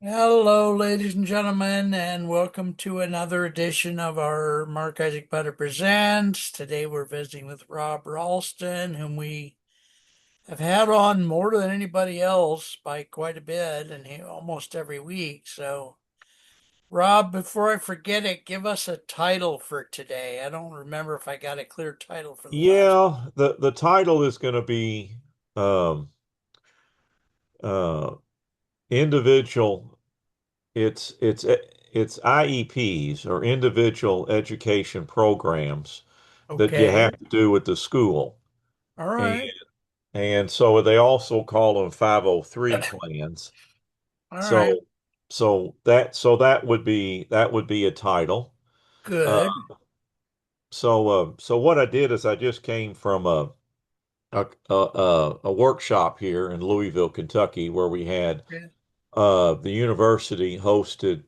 Hello, ladies and gentlemen, and welcome to another edition of our Mark Isaac Butter Presents. Today we're visiting with Rob Ralston, whom we have had on more than anybody else by quite a bit, and almost every week. So, Rob, before I forget it, give us a title for today. I don't remember if I got a clear title for the last. Yeah, the title is going to be um, uh, individual. It's IEPs or individual education programs that you Okay. have to do with the school, All and right. and so they also call them 503 plans. All right. So that would be a title. Uh, Good. so what I did is I just came from a workshop here in Louisville, Kentucky, where we had Okay. the university hosted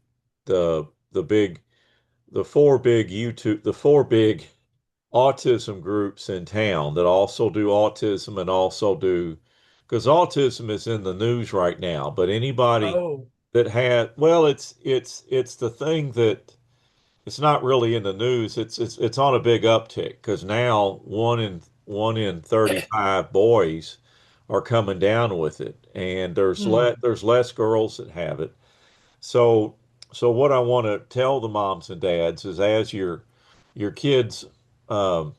the big the four big autism groups in town that also do autism and also do because autism is in the news right now. But anybody Oh, that had well, it's the thing that it's not really in the news. It's on a big uptick because now one in 35 boys are coming down with it, and hmm. there's less girls that have it. So so what I want to tell the moms and dads is as your kids, um,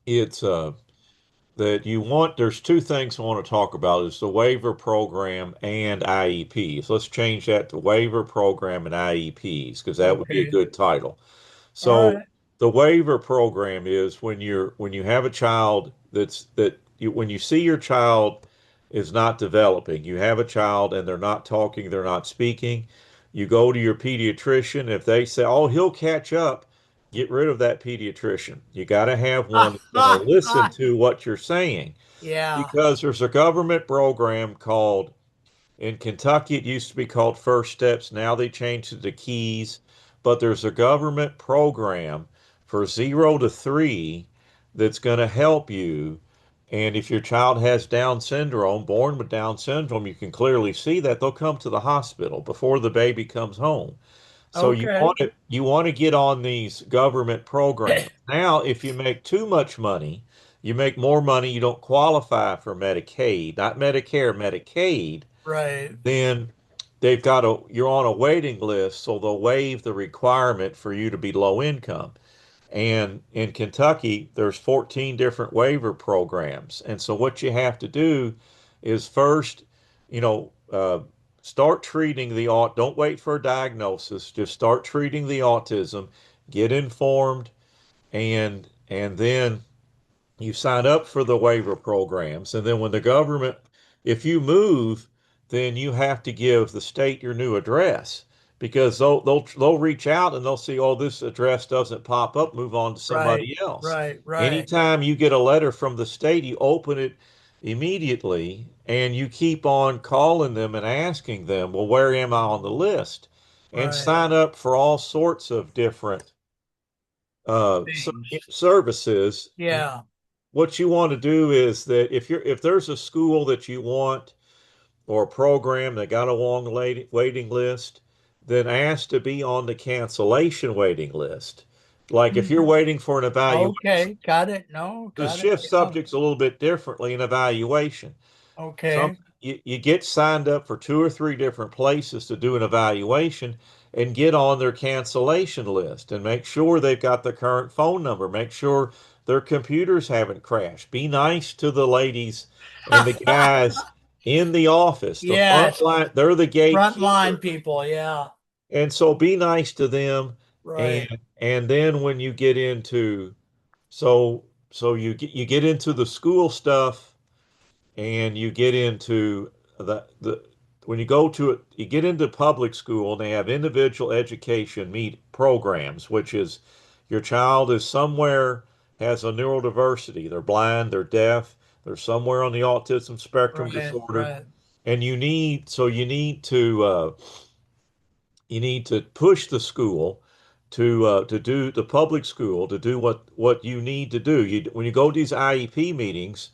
it's that you want there's two things I want to talk about is the waiver program and IEPs. Let's change that to waiver program and IEPs because that would be a Okay. good title. All So right. the waiver program is when you have a child when you see your child is not developing, you have a child and they're not talking, they're not speaking, you go to your pediatrician. If they say, "Oh, he'll catch up," get rid of that pediatrician. You got to have one that's going to listen to what you're saying Yeah. because there's a government program called in Kentucky, it used to be called First Steps. Now they changed it to Keys. But there's a government program for 0 to 3 that's going to help you. And if your child has Down syndrome, born with Down syndrome, you can clearly see that they'll come to the hospital before the baby comes home. So Okay. you want to get on these government programs. Now, if you make too much money, you make more money, you don't qualify for Medicaid, not Medicare, Medicaid, Right. then they've got you're on a waiting list, so they'll waive the requirement for you to be low income. And in Kentucky, there's 14 different waiver programs. And so what you have to do is first, you know, start treating don't wait for a diagnosis, just start treating the autism, get informed, and then you sign up for the waiver programs, and then when the government, if you move, then you have to give the state your new address because they'll reach out and they'll see, oh, this address doesn't pop up, move on to Right. somebody else. Right. Right. Anytime you get a letter from the state, you open it immediately and you keep on calling them and asking them, well, where am I on the list? And Right. sign up for all sorts of different Things. services. Yeah. What you want to do is that if there's a school that you want or a program that got a long waiting list, then ask to be on the cancellation waiting list. Like if you're Mhm. waiting for an evaluation, Okay. Got it. No, the got it. shift Yeah. subjects a little bit differently in evaluation. Some Okay. you get signed up for two or three different places to do an evaluation and get on their cancellation list and make sure they've got the current phone number. Make sure their computers haven't crashed. Be nice to the ladies and the guys in the office. The front Yes. line, they're the Frontline gatekeepers. people. Yeah. And so be nice to them Right. and then when you get into so you get into the school stuff and you get into the when you go to it, you get into public school and they have individual education meet programs, which is your child is somewhere has a neurodiversity. They're blind, they're deaf, they're somewhere on the autism spectrum Right. disorder, Right. and you need to push the school to do the public school to do what you need to do. When you go to these IEP meetings,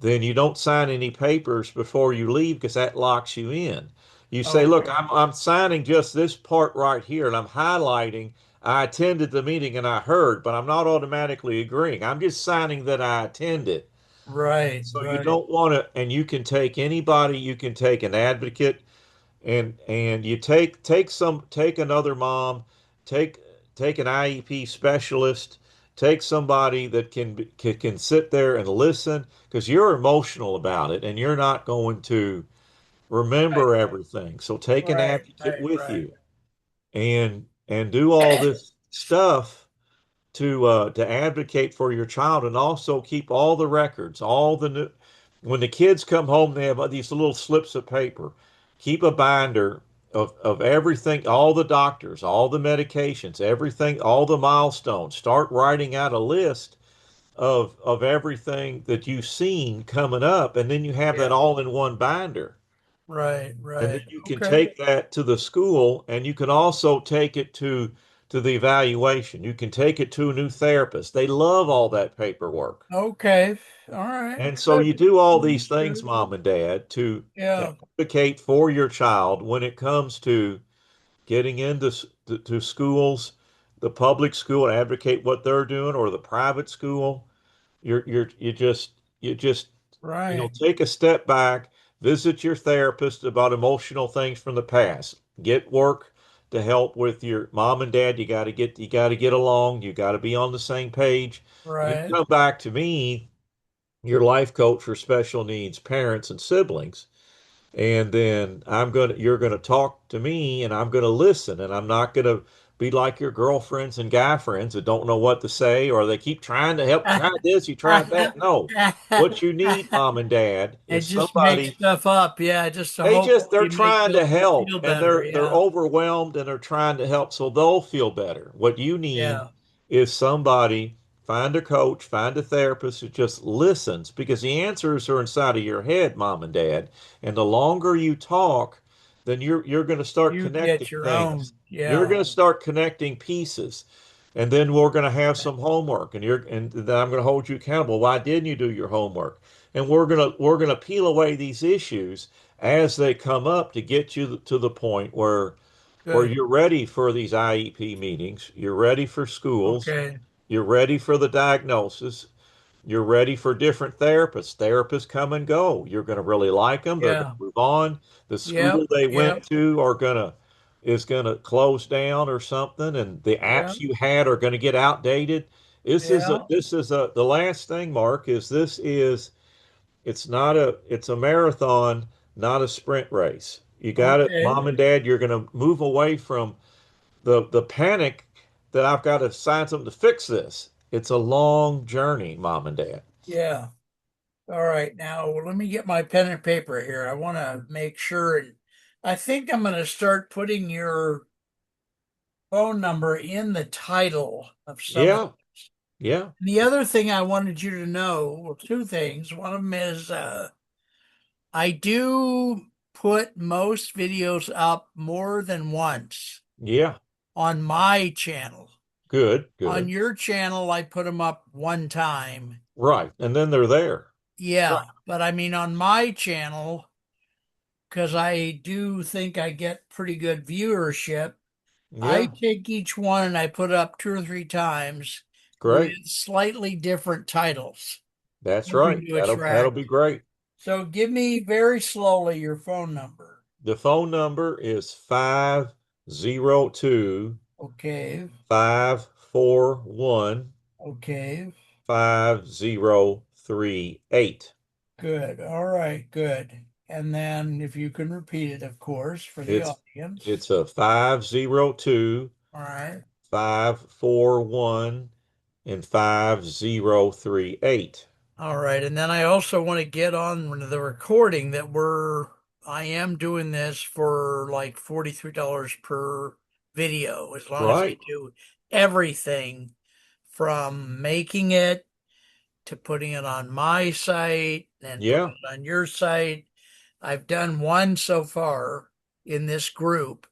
then you don't sign any papers before you leave because that locks you in. You say, look, Okay. I'm signing just this part right here, and I'm highlighting. I attended the meeting and I heard, but I'm not automatically agreeing. I'm just signing that I attended. Right, So you right. don't want to, and you can take anybody, you can take an advocate, and you take another mom, take take an IEP specialist, take somebody that can sit there and listen because you're emotional about it and you're not going to Right, remember everything. So take an right, advocate right, with right. you and do all this stuff to advocate for your child and also keep all the records, all the new. When the kids come home, they have these little slips of paper. Keep a binder of everything, all the doctors, all the medications, everything, all the milestones. Start writing out a list of everything that you've seen coming up, and then you have that Yeah, all in one binder. right, And then right. you can Okay, take that to the school and you can also take it to the evaluation. You can take it to a new therapist. They love all that paperwork. okay. All right, And so you good. do all these things, Understood. mom and dad, to Yeah, advocate for your child when it comes to getting into to schools, the public school, and advocate what they're doing, or the private school. You just right, take a step back, visit your therapist about emotional things from the past, get work to help with your mom and dad. You got to get along, you got to be on the same page, and then right. come back to me, your life coach for special needs parents and siblings, and then you're gonna talk to me and I'm gonna listen, and I'm not gonna be like your girlfriends and guy friends that don't know what to say, or they keep trying to help. Try this, you tried that. No, what you need, mom and dad, And is just make somebody. stuff up, yeah, just to hopefully They're make trying to you help feel and better. they're Yeah, overwhelmed and they're trying to help so they'll feel better. What you need yeah, is somebody, find a coach, find a therapist who just listens because the answers are inside of your head, mom and dad. And the longer you talk, then you're going to start you connecting get your own. things. You're Yeah, going to start connecting pieces. And then we're going to have some homework and then I'm going to hold you accountable. Why didn't you do your homework? And we're going to peel away these issues as they come up to get you to the point where good. you're ready for these IEP meetings, you're ready for schools, Okay, you're ready for the diagnosis, you're ready for different therapists. Therapists come and go. You're going to really like them. They're going yeah, to move on. The yep, school they went yep, to is going to close down or something, and the yeah, apps you had are going to get outdated. yeah. The last thing, Mark, is it's a marathon, not a sprint race. You got it, Okay, mom and dad, you're going to move away from the panic that I've got to find something to fix this. It's a long journey, mom and dad. yeah. All right, now let me get my pen and paper here. I want to make sure, and I think I'm going to start putting your phone number in the title of some of. Yeah, yeah, The other thing I wanted you to know, well, two things. One of them is I do put most videos up more than once yeah. on my channel. Good, On good. your channel, I put them up one time. Right. And then they're there. Right. Yeah, but I mean, on my channel, because I do think I get pretty good viewership, I Yeah, take each one and I put it up two or three times with great. slightly different titles, That's right. hoping to That'll attract. be great. So give me very slowly your phone number. The phone number is 502 Okay, 541 okay, 5038. good. All right, good. And then if you can repeat it, of course, for the It's audience. it's a 502 All right. 541 and 5038. All right. And then I also want to get on the recording that I am doing this for like $43 per video, as long as I Right. do everything from making it to putting it on my site and putting Yeah. it on your site. I've done one so far in this group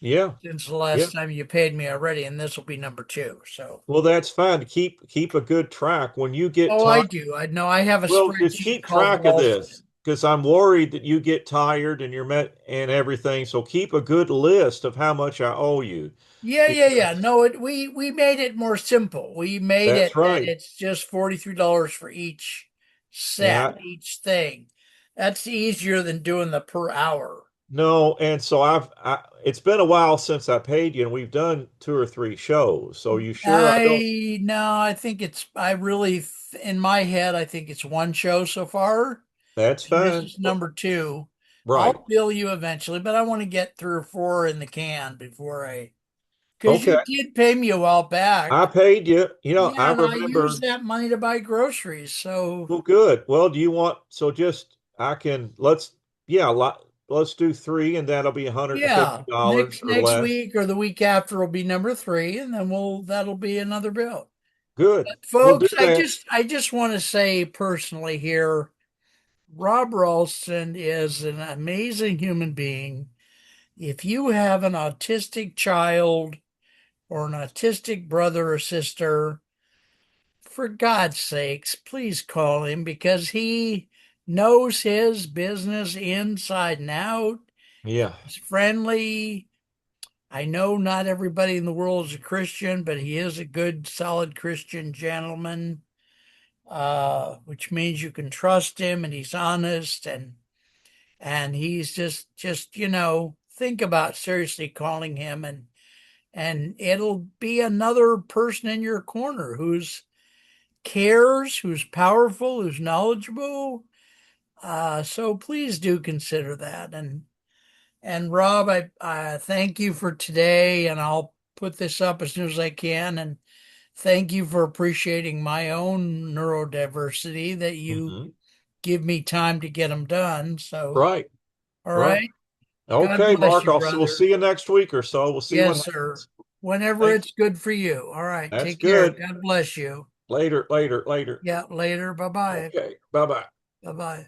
Yeah. since the Yeah. last time you paid me already, and this will be number two. So, Well, that's fine. Keep a good track when you get oh, time. I do. I know I have a Well, just spreadsheet keep called track of Ralston. this. because I'm worried that you get tired and you're met and everything. So keep a good list of how much I owe you. Yeah, yeah, yeah. Because No, we made it more simple. We made that's it that right. it's just $43 for each set, Yeah. each thing. That's easier than doing the per hour. No, and so it's been a while since I paid you, and we've done two or three shows. So you sure I don't? I no, I think it's I really in my head I think it's one show so far. That's And this fine. is number two. Right. I'll bill you eventually, but I want to get three or four in the can before I because Okay. you did pay me a while I back. paid you. I Yeah, and I used remember. that money to buy groceries. So Well, good. Well, do you want, so just, I can, yeah, let's do three and that'll be yeah, $150 next or next less. week or the week after will be number three, and then that'll be another bill. Good. But We'll do folks, that. I just want to say personally here, Rob Ralston is an amazing human being. If you have an autistic child or an autistic brother or sister, for God's sakes, please call him because he knows his business inside and out. Yeah. He's friendly. I know not everybody in the world is a Christian, but he is a good, solid Christian gentleman, which means you can trust him and he's honest and he's just think about seriously calling him and it'll be another person in your corner who's cares, who's powerful, who's knowledgeable. So please do consider that. And Rob, I thank you for today, and I'll put this up as soon as I can. And thank you for appreciating my own neurodiversity that you Hmm. give me time to get them done. So, Right. all Right. right. God Okay, bless Mark, you, we'll brother. see you next week or so. We'll see what Yes, sir. happens. Whenever Thanks. it's good for you. All right. That's Take care. good. God bless you. Later, later, later. Yeah. Later. Bye bye. Okay. Bye-bye. Bye bye.